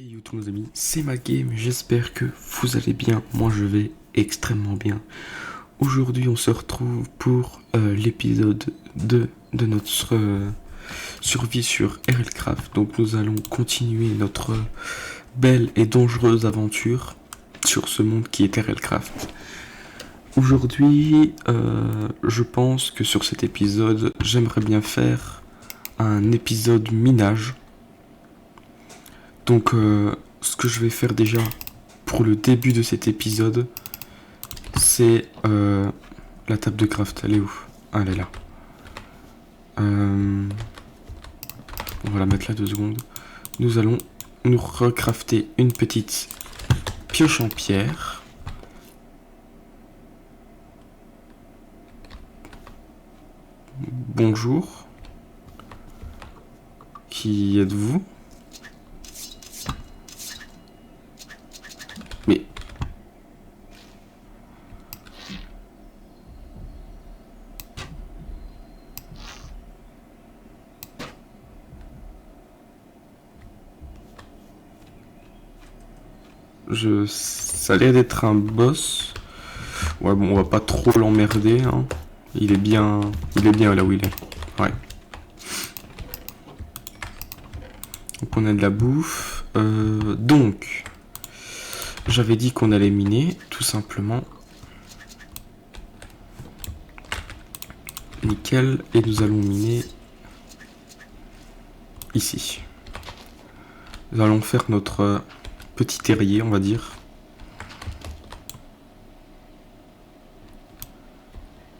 Et yo tous nos amis, c'est Magame, j'espère que vous allez bien, moi je vais extrêmement bien. Aujourd'hui on se retrouve pour l'épisode 2 de notre survie sur RLCraft. Donc nous allons continuer notre belle et dangereuse aventure sur ce monde qui est RLCraft. Aujourd'hui je pense que sur cet épisode j'aimerais bien faire un épisode minage. Donc ce que je vais faire déjà pour le début de cet épisode, c'est la table de craft. Elle est où? Ah, elle est là. On va la mettre là 2 secondes. Nous allons nous recrafter une petite pioche en pierre. Bonjour. Qui êtes-vous? Mais... Ça a l'air d'être un boss. Ouais bon, on va pas trop l'emmerder, hein. Il est bien là où il est. Ouais. Donc on a de la bouffe. Donc, j'avais dit qu'on allait miner, tout simplement. Nickel. Et nous allons miner ici. Nous allons faire notre petit terrier, on va dire.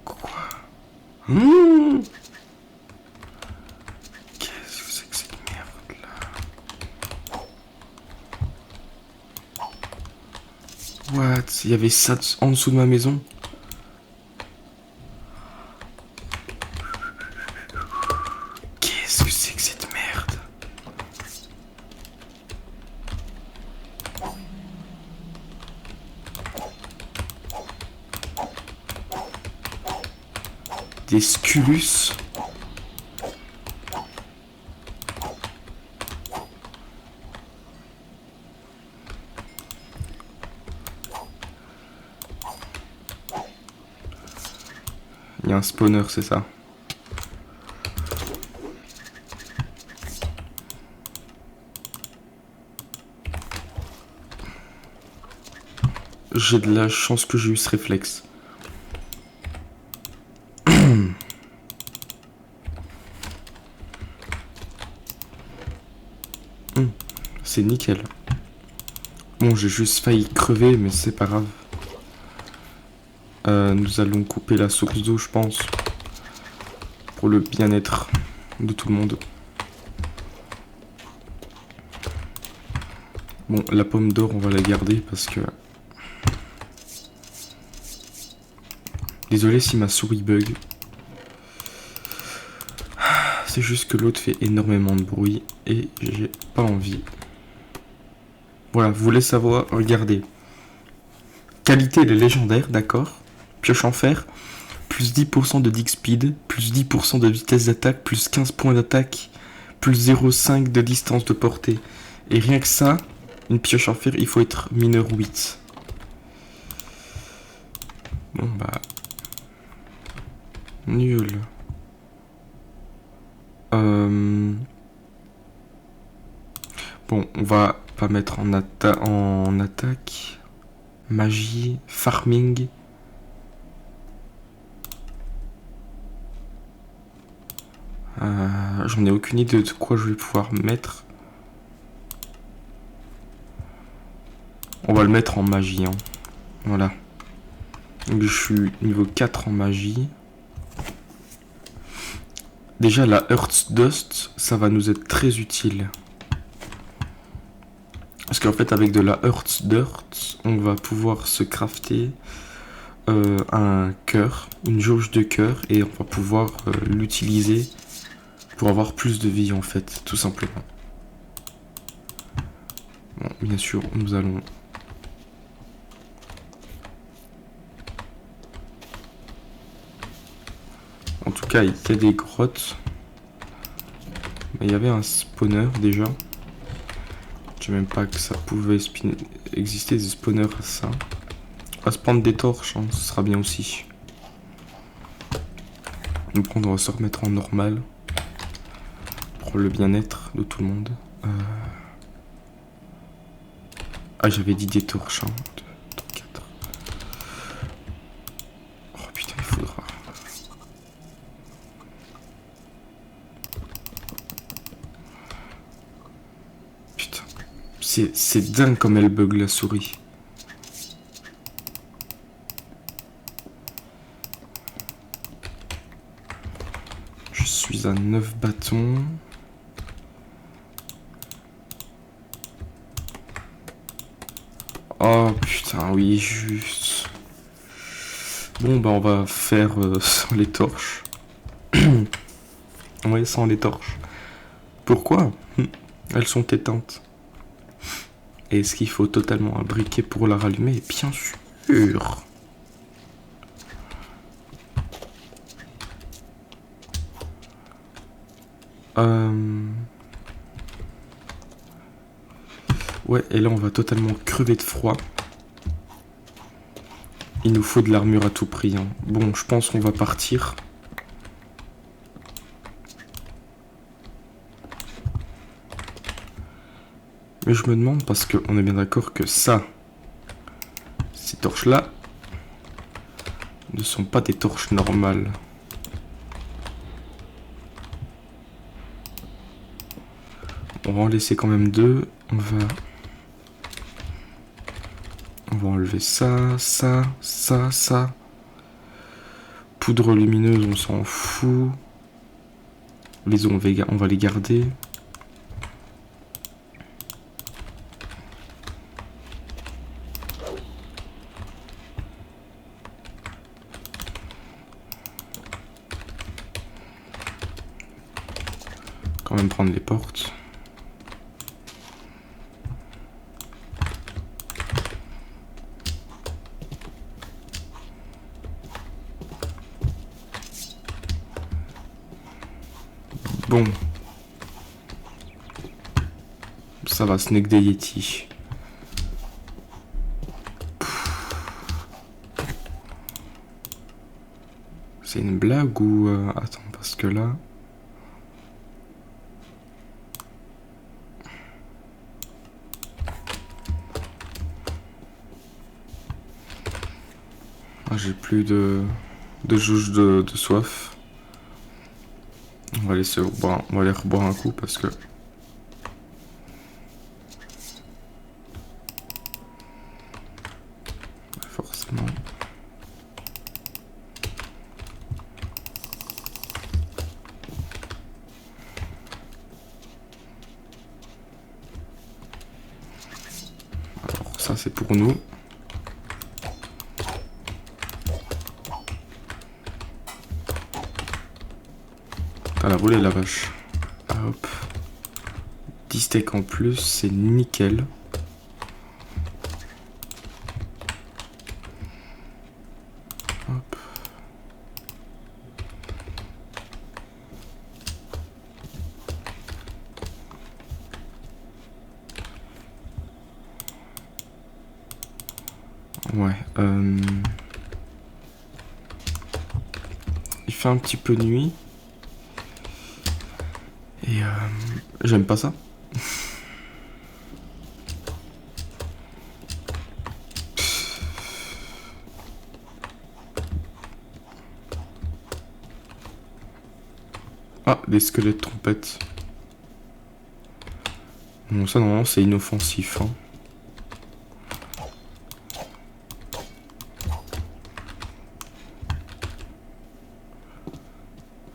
Quoi? Qu'est-ce que c'est que cette merde là? What? Il y avait ça en dessous de ma maison? Qu'est-ce que c'est que cette merde? Des sculus? Il y a un spawner, c'est ça. J'ai de la chance que j'ai eu ce réflexe. C'est nickel. Bon, j'ai juste failli crever, mais c'est pas grave. Nous allons couper la source d'eau, je pense. Pour le bien-être de tout le monde. Bon, la pomme d'or, on va la garder parce que... Désolé si ma souris bug. C'est juste que l'autre fait énormément de bruit et j'ai pas envie. Voilà, vous voulez savoir, regardez. Qualité, elle est légendaire, d'accord. Pioche en fer, plus 10% de dig speed, plus 10% de vitesse d'attaque, plus 15 points d'attaque, plus 0,5 de distance de portée. Et rien que ça, une pioche en fer, il faut être mineur 8. Bon bah... Nul. Bon, on va pas mettre en attaque. Magie, farming. J'en ai aucune idée de quoi je vais pouvoir mettre. On va le mettre en magie, hein. Voilà. Donc je suis niveau 4 en magie. Déjà la Earth Dust, ça va nous être très utile. Parce qu'en fait avec de la Earth Dirt, on va pouvoir se crafter un cœur, une jauge de cœur, et on va pouvoir l'utiliser pour avoir plus de vie en fait, tout simplement. Bon, bien sûr, nous allons... En tout cas, il y a des grottes. Mais il y avait un spawner déjà. Je sais même pas que ça pouvait exister des spawners à ça. On va se prendre des torches, hein, ce sera bien aussi. Donc on va se remettre en normal. Pour le bien-être de tout le monde. Ah, j'avais dit des torches. 1, 2, 3, 4. Oh putain, il faudra. Putain. C'est dingue comme elle bug la souris. Je suis à 9 bâtons. Oh putain, oui, juste. Bon, bah on va faire sans les torches. Ouais, sans les torches. Pourquoi? Elles sont éteintes. Et est-ce qu'il faut totalement un briquet pour la rallumer? Bien sûr. Ouais, et là on va totalement crever de froid. Il nous faut de l'armure à tout prix. Hein. Bon, je pense qu'on va partir. Mais je me demande, parce qu'on est bien d'accord que ça, ces torches-là, ne sont pas des torches normales. On va en laisser quand même 2. On va enlever ça, ça, ça, ça. Poudre lumineuse, on s'en fout. Les os, on va les garder. Quand même prendre les portes. Bon. Ça va, ce n'est que des Yeti. C'est une blague ou... Attends, parce que là... Ah, j'ai plus de jauge de soif. On va aller reboire un coup parce que... Forcément... Alors ça c'est pour nous. Elle a roulé la vache. Hop. 10 steaks en plus, c'est nickel. Hop. Ouais. Il fait un petit peu nuit. Et j'aime pas ça. Ah, des squelettes trompettes. Bon, ça normalement c'est inoffensif. Hein.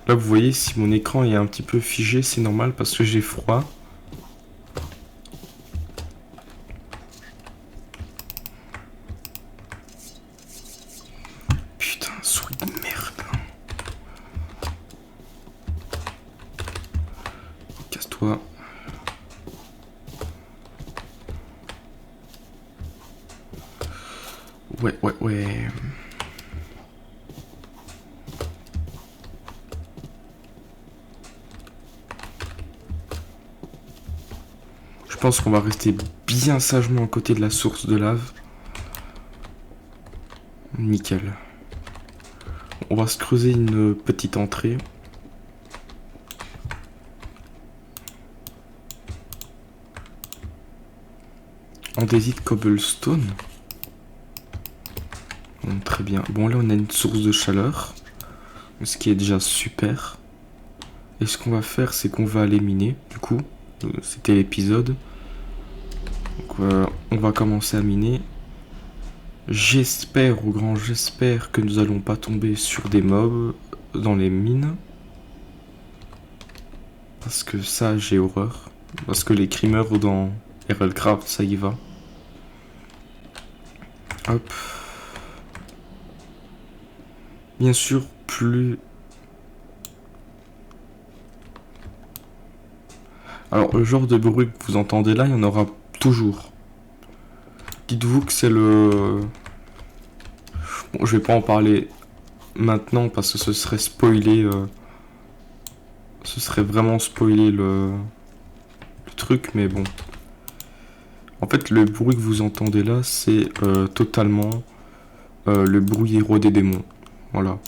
Là vous voyez, si mon écran est un petit peu figé, c'est normal parce que j'ai froid. Putain, souris de merde. Casse-toi. Ouais. Je pense qu'on va rester bien sagement à côté de la source de lave. Nickel. On va se creuser une petite entrée. Andésite cobblestone. Bon, très bien. Bon, là, on a une source de chaleur. Ce qui est déjà super. Et ce qu'on va faire, c'est qu'on va aller miner. Du coup, c'était l'épisode. Donc, on va commencer à miner. J'espère, au grand j'espère, que nous allons pas tomber sur des mobs dans les mines. Parce que ça, j'ai horreur. Parce que les crimeurs dans RLCraft, ça y va. Hop. Bien sûr, plus... Alors, le genre de bruit que vous entendez là, il y en aura toujours. Dites-vous que c'est le... Bon, je vais pas en parler maintenant parce que ce serait spoiler... Ce serait vraiment spoiler le truc, mais bon. En fait, le bruit que vous entendez là, c'est totalement le bruit héros des démons. Voilà.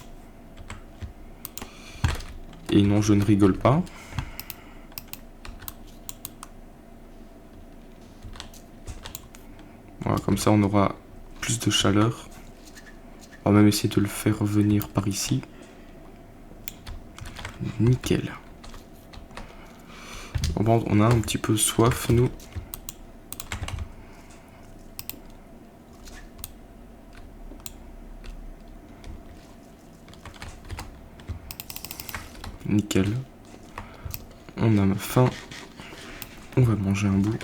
Et non, je ne rigole pas. Voilà, comme ça, on aura plus de chaleur. On va même essayer de le faire revenir par ici. Nickel. Bon, on a un petit peu soif, nous. Nickel. On a faim. On va manger un bout.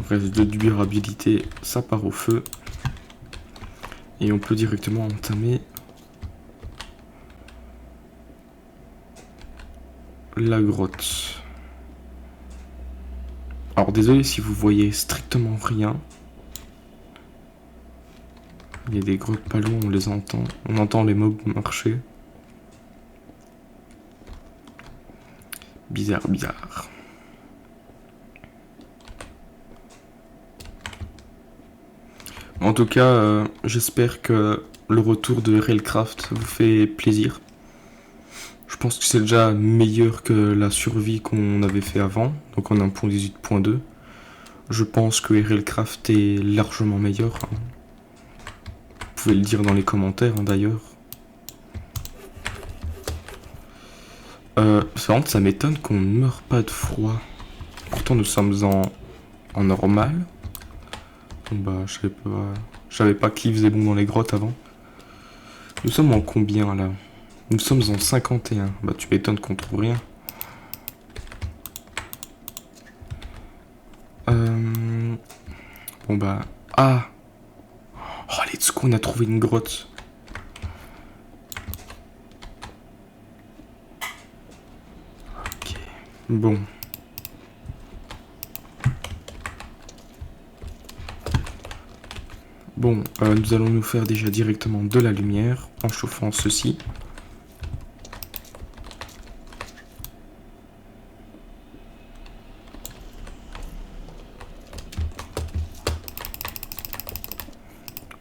Reste de durabilité, ça part au feu. Et on peut directement entamer la grotte. Alors désolé si vous voyez strictement rien. Il y a des grottes pas loin, on les entend. On entend les mobs marcher. Bizarre, bizarre. En tout cas, j'espère que le retour de RLCraft vous fait plaisir. Je pense que c'est déjà meilleur que la survie qu'on avait fait avant, donc en 1.18.2. Je pense que RLCraft est largement meilleur. Vous pouvez le dire dans les commentaires d'ailleurs. Ça m'étonne qu'on ne meure pas de froid. Pourtant nous sommes en normal. Bah je savais pas qui faisait bon dans les grottes avant. Nous sommes en combien là? Nous sommes en 51. Bah tu m'étonnes qu'on trouve rien. Bon bah... Ah! Oh let's go, on a trouvé une grotte. Ok. Bon. Bon, nous allons nous faire déjà directement de la lumière en chauffant ceci.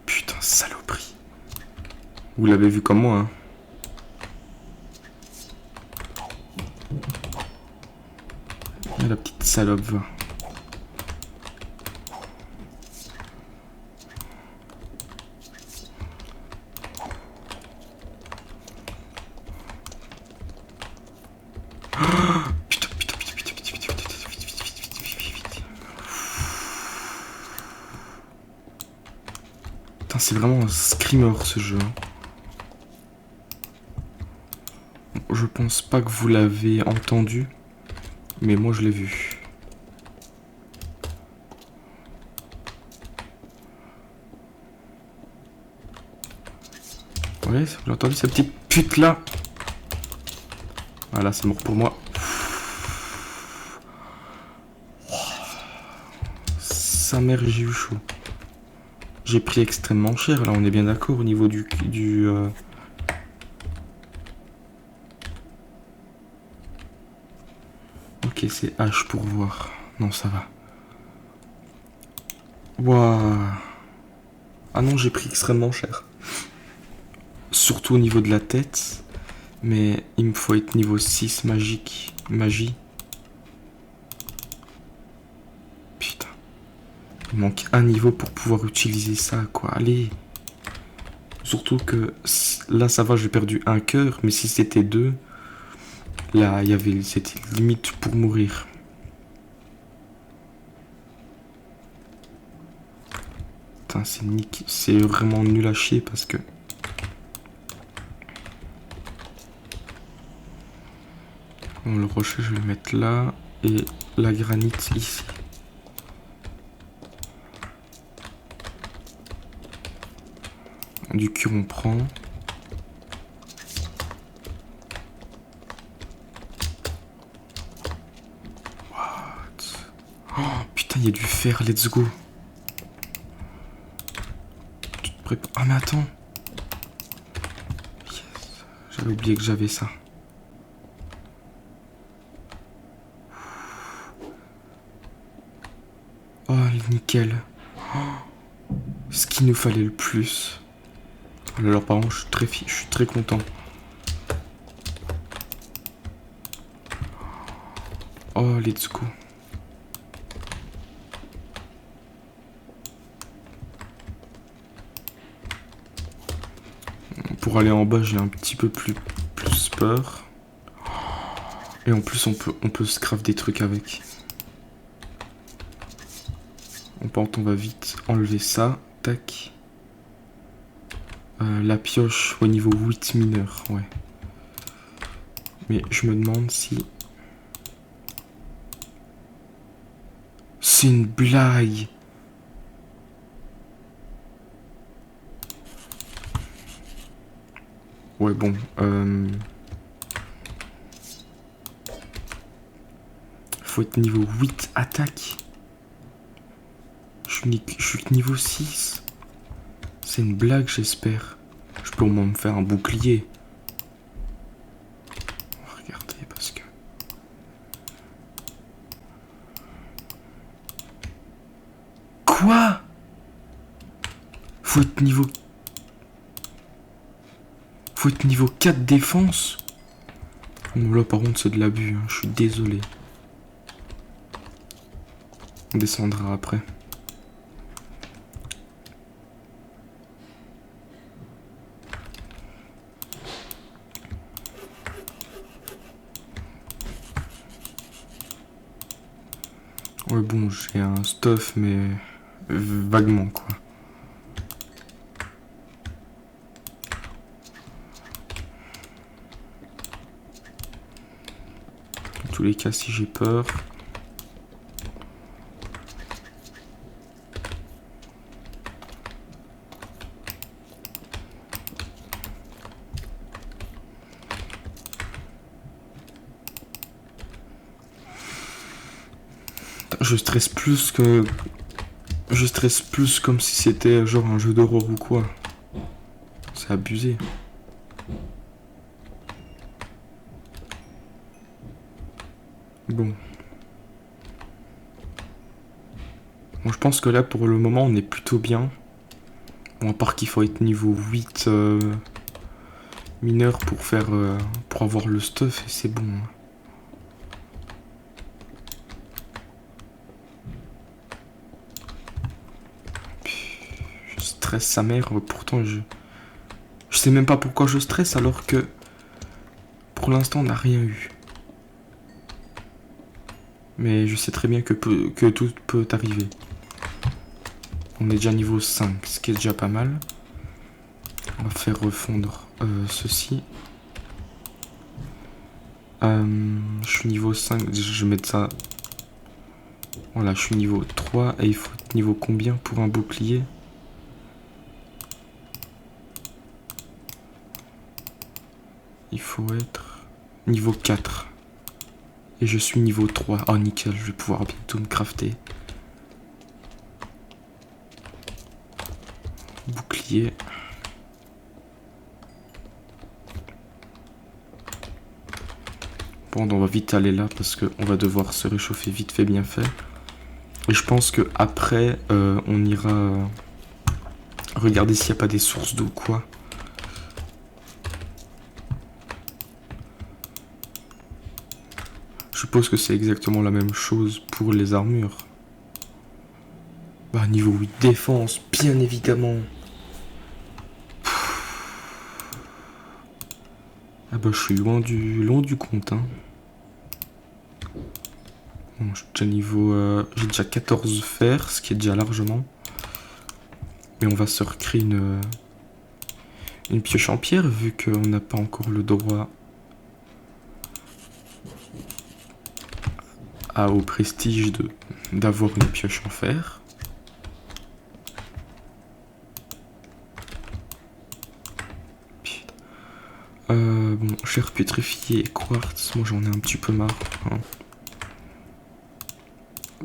Putain, saloperie. Vous l'avez vu comme moi, hein. Ah, la petite salope va. C'est vraiment un screamer ce jeu. Je pense pas que vous l'avez entendu, mais moi je l'ai vu. Ouais, vous l'avez entendu cette petite pute là? Voilà, c'est mort pour moi. Sa mère, j'ai eu chaud. J'ai pris extrêmement cher, là on est bien d'accord au niveau du Ok, c'est H pour voir. non, ça va. Waouh. Ah non, j'ai pris extrêmement cher. Surtout au niveau de la tête. Mais il me faut être niveau 6 magique. Magie. Putain. Il manque un niveau pour pouvoir utiliser ça, quoi. Allez. Surtout que là, ça va, j'ai perdu un cœur. Mais si c'était 2, là, c'était limite pour mourir. Putain, c'est vraiment nul à chier parce que... Bon, le rocher, je vais le mettre là. Et la granite ici. Du cul, on prend. What? Oh, putain, il y a du fer, let's go. Tu te prépares. Ah, mais attends. Yes. J'avais oublié que j'avais ça. Oh, nickel. Oh, ce qu'il nous fallait le plus. Alors, par contre, je suis très content. Oh, let's go. Pour aller en bas, j'ai un petit peu plus peur. Et en plus, on peut se craft des trucs avec. On va vite enlever ça. Tac. La pioche au niveau 8 mineur, ouais. Mais je me demande si... C'est une blague. Ouais, bon. Faut être niveau 8 attaque. Je suis niveau 6. C'est une blague, j'espère. Je peux au moins me faire un bouclier. Regardez, parce que... Quoi? Faut être niveau 4 défense. Bon, là, par contre, c'est de l'abus. Hein. Je suis désolé. On descendra après. Ouais, bon, j'ai un stuff, mais vaguement, quoi. Dans tous les cas, si j'ai peur... Je stresse plus que... Je stresse plus comme si c'était genre un jeu d'horreur ou quoi. C'est abusé. Bon. Bon, je pense que là, pour le moment, on est plutôt bien. Bon, à part qu'il faut être niveau 8 mineur pour faire... pour avoir le stuff, et c'est bon. Je stresse sa mère, pourtant je sais même pas pourquoi je stresse alors que pour l'instant on n'a rien eu. Mais je sais très bien que tout peut arriver. On est déjà niveau 5, ce qui est déjà pas mal. On va faire refondre ceci. Je suis niveau 5, je vais mettre ça. Voilà, je suis niveau 3 et il faut être niveau combien pour un bouclier? Il faut être niveau 4. Et je suis niveau 3. Oh nickel, je vais pouvoir bientôt me crafter. Bouclier. Bon, on va vite aller là parce qu'on va devoir se réchauffer vite fait bien fait. Et je pense que après on ira regarder s'il n'y a pas des sources d'eau quoi. Je suppose que c'est exactement la même chose pour les armures. Bah niveau 8 défense, bien évidemment. Ah bah je suis loin du compte hein. Bon, je suis déjà niveau... j'ai déjà 14 fer, ce qui est déjà largement. Mais on va se recréer une pioche en pierre vu qu'on n'a pas encore le droit au prestige d'avoir une pioche en fer. Bon, chair pétrifiée et quartz, moi j'en ai un petit peu marre. Hein.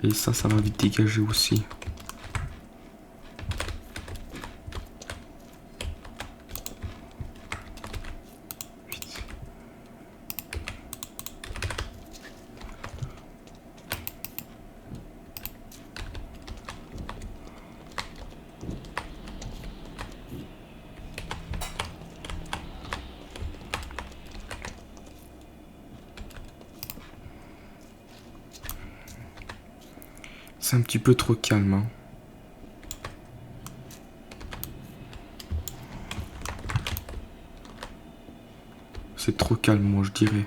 Et ça va vite dégager aussi. Vite. C'est un petit peu trop calme. Hein. C'est trop calme, moi je dirais.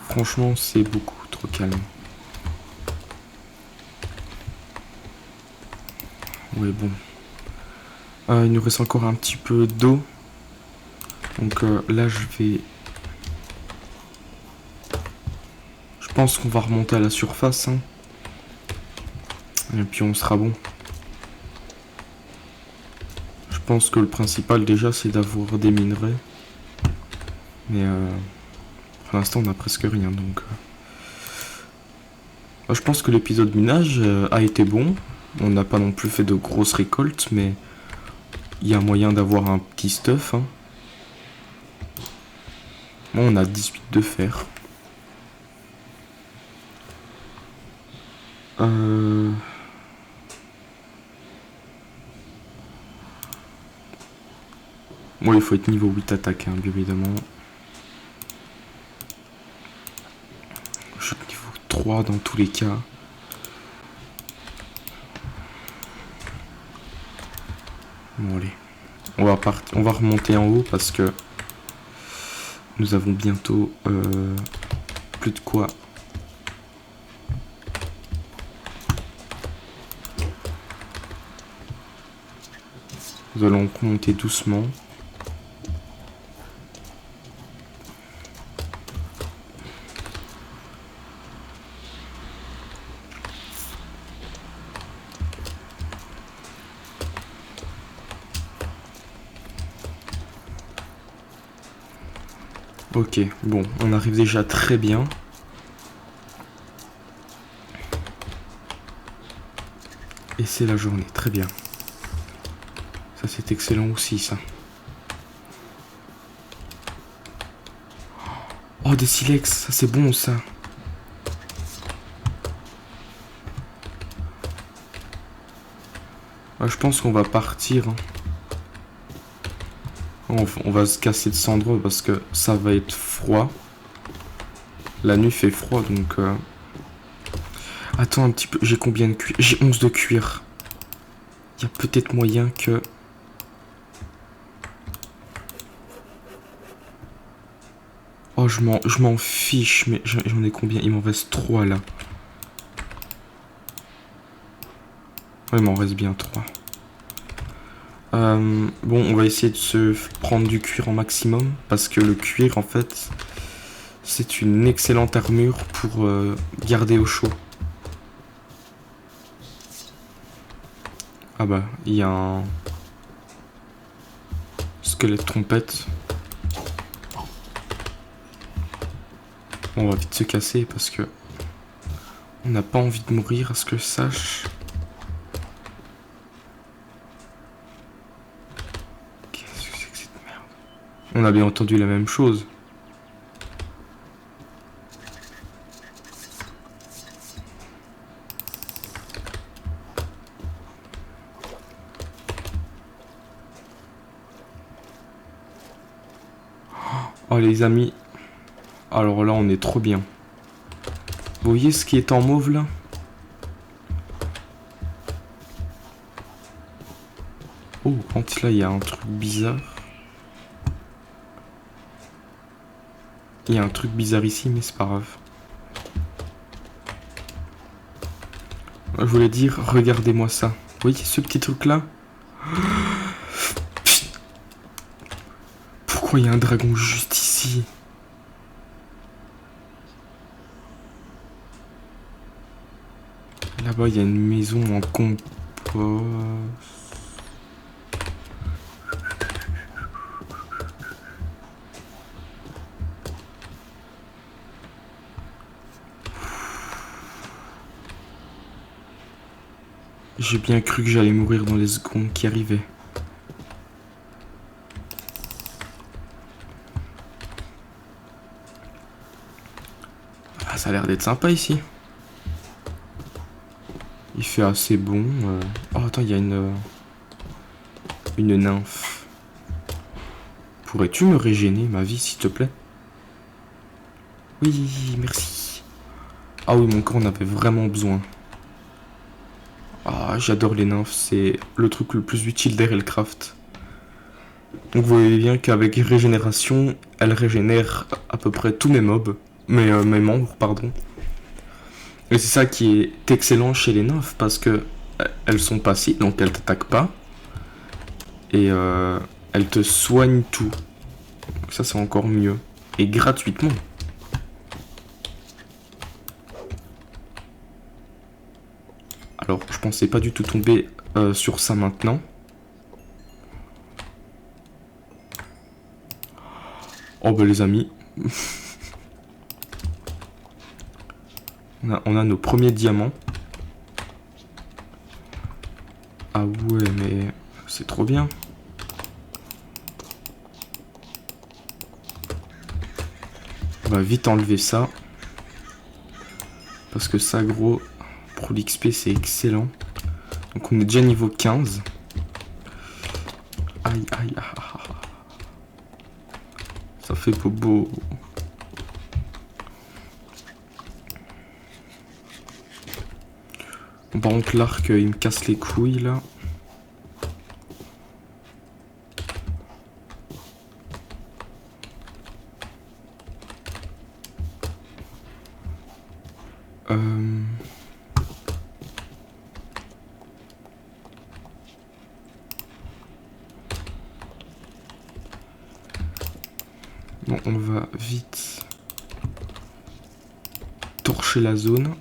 Franchement, c'est beaucoup trop calme. Ouais, bon. Il nous reste encore un petit peu d'eau. Donc là, je pense qu'on va remonter à la surface. Hein. Et puis on sera bon. Je pense que le principal déjà, c'est d'avoir des minerais. Mais pour l'instant, on a presque rien. Donc, je pense que l'épisode minage a été bon. On n'a pas non plus fait de grosses récoltes, mais il y a moyen d'avoir un petit stuff. Hein. Bon, on a 18 de fer. Bon, il faut être niveau 8 attaque, hein, bien évidemment. Je suis niveau 3 dans tous les cas. Bon, allez. On va remonter en haut parce que nous avons bientôt plus de quoi. Nous allons monter doucement. Ok, bon, on arrive déjà très bien. Et c'est la journée, très bien. Ça c'est excellent aussi ça. Oh des silex, ça c'est bon ça. Je pense qu'on va partir. Hein. On va se casser de cendres parce que ça va être froid. La nuit fait froid donc... Attends un petit peu, j'ai combien de cuir? J'ai 11 de cuir. Il y a peut-être moyen que... Oh je m'en fiche, mais j'en ai combien? Il m'en reste 3 là. Ouais, il m'en reste bien 3. Bon, on va essayer de se prendre du cuir en maximum. Parce que le cuir, en fait, c'est une excellente armure pour garder au chaud. Ah bah, il y a un squelette trompette. On va vite se casser parce que on n'a pas envie de mourir, à ce que je sache. Qu'est-ce que c'est que cette merde? On a bien entendu la même chose. Oh les amis, alors là on est trop bien. Vous voyez ce qui est en mauve là? Oh, quand là il y a un truc bizarre. Il y a un truc bizarre ici, mais c'est pas grave. Je voulais dire, regardez-moi ça. Vous voyez ce petit truc là? Pourquoi il y a un dragon juste ici? Là-bas, il y a une maison en compost. J'ai bien cru que j'allais mourir dans les secondes qui arrivaient. Ah, ça a l'air d'être sympa ici. Il fait assez bon. Oh, attends, il y a une nymphe. Pourrais-tu me régénérer ma vie, s'il te plaît? Oui, merci. Ah oui, mon corps en avait vraiment besoin. Ah, j'adore les nymphes, c'est le truc le plus utile d'Herelcraft. Donc vous voyez bien qu'avec régénération, elle régénère à peu près tous mes mobs, mes membres, pardon. Et c'est ça qui est excellent chez les nymphes, parce que elles sont passives, donc elles t'attaquent pas. Et elles te soignent tout. Donc ça c'est encore mieux. Et gratuitement. Alors, je pensais pas du tout tomber sur ça maintenant. Oh bah les amis. on a nos premiers diamants. Ah ouais, mais c'est trop bien. On va vite enlever ça. Parce que ça, gros, pour l'XP, c'est excellent. Donc on est déjà niveau 15. Aïe, aïe, ah. Ça fait bobo. Par contre, l'arc, il me casse les couilles, là. Bon, on va vite torcher la zone.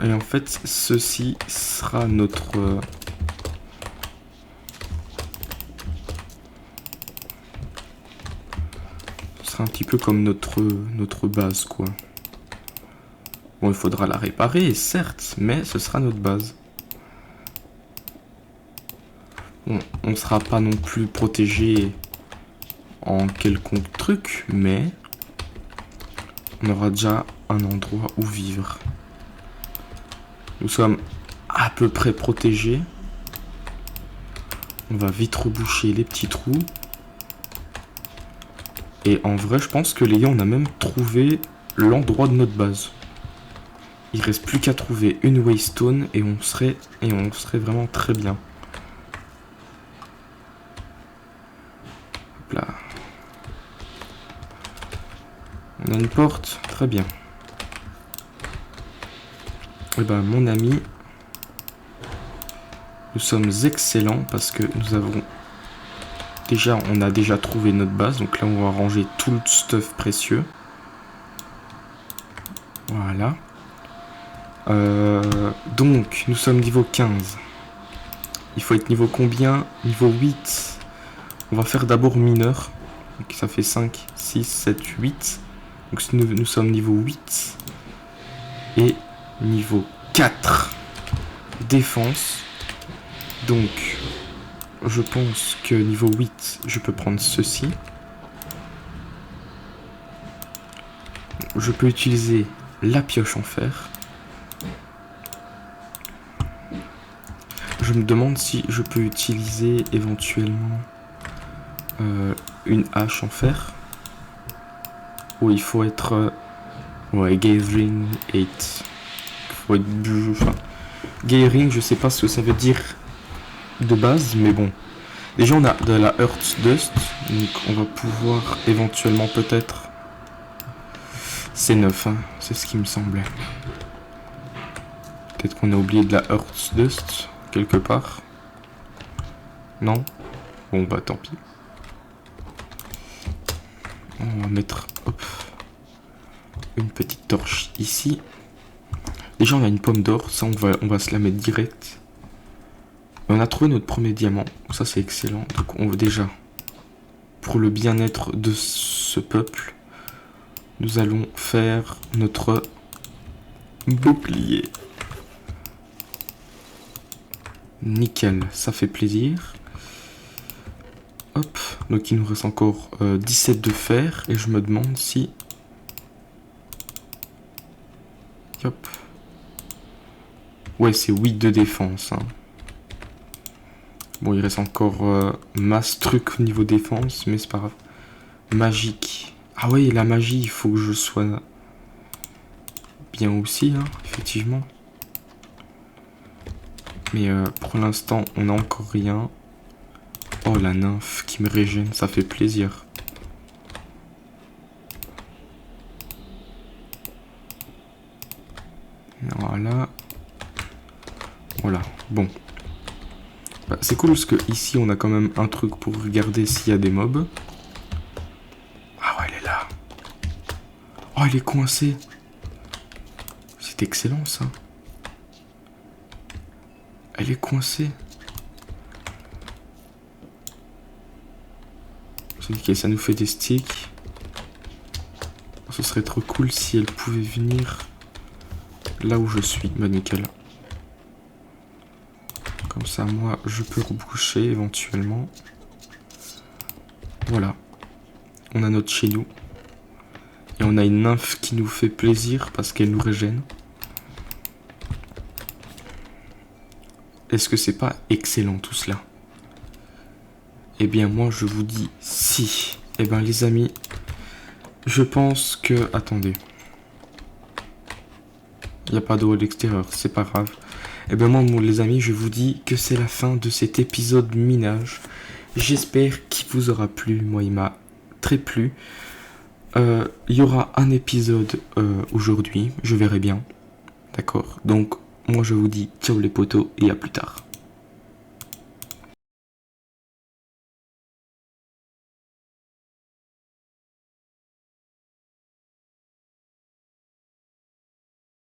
Et en fait, ceci sera notre... ce sera un petit peu comme notre base, quoi. Bon, il faudra la réparer, certes, mais ce sera notre base. Bon, on ne sera pas non plus protégé en quelconque truc, mais on aura déjà un endroit où vivre. Nous sommes à peu près protégés. On va vite reboucher les petits trous. Et en vrai, je pense que les gars, on a même trouvé l'endroit de notre base. Il reste plus qu'à trouver une waystone et on serait vraiment très bien. Hop là. On a une porte, très bien. Et ben mon ami, nous sommes excellents parce que nous avons on a déjà trouvé notre base. Donc là on va ranger tout le stuff précieux. Voilà. Donc nous sommes niveau 15. Il faut être niveau combien? Niveau 8. On va faire d'abord mineur. Donc ça fait 5, 6, 7, 8. Donc nous sommes niveau 8. Et niveau 4 défense. Donc je pense que niveau 8 je peux prendre ceci. Je peux utiliser la pioche en fer. je me demande si je peux utiliser éventuellement une hache en fer. Ou il faut être... ouais, Gathering 8. Il faut être... Enfin, Gathering, je sais pas ce que ça veut dire de base, mais bon. Déjà, on a de la Earth Dust, donc on va pouvoir éventuellement peut-être... C'est 9, hein, c'est ce qui me semblait. Peut-être qu'on a oublié de la Earth Dust, quelque part. Non? Bon, bah tant pis. On va mettre, hop, une petite torche ici. Déjà, on a une pomme d'or, ça on va se la mettre direct. On a trouvé notre premier diamant, ça c'est excellent. Donc on veut déjà, pour le bien-être de ce peuple, nous allons faire notre bouclier. Nickel, ça fait plaisir. Hop, donc il nous reste encore 17 de fer et je me demande si... Hop. Ouais, c'est 8 de défense. Hein. Bon, il reste encore masse truc au niveau défense, mais c'est pas grave. Magique. Ah ouais, la magie, il faut que je sois bien aussi, hein, effectivement. Mais pour l'instant, on n'a encore rien. Oh, la nymphe qui me régène, ça fait plaisir. Voilà. Voilà, bon. Bah, c'est cool parce que ici, on a quand même un truc pour regarder s'il y a des mobs. Ah ouais, elle est là. Oh, elle est coincée. C'est excellent, ça. Elle est coincée. Ok, ça nous fait des sticks. Ce serait trop cool si elle pouvait venir là où je suis. Bah nickel. Comme ça, moi, je peux reboucher éventuellement. Voilà. On a notre chez nous. Et on a une nymphe qui nous fait plaisir parce qu'elle nous régène. Est-ce que c'est pas excellent tout cela? Eh bien, moi, je vous dis si. Eh bien, les amis, je pense que... Attendez. Il n'y a pas d'eau à l'extérieur, c'est pas grave. Eh bien, moi, les amis, je vous dis que c'est la fin de cet épisode minage. J'espère qu'il vous aura plu. Moi, il m'a très plu. Il y aura un épisode aujourd'hui, je verrai bien. D'accord? Donc, moi, je vous dis ciao les potos et à plus tard.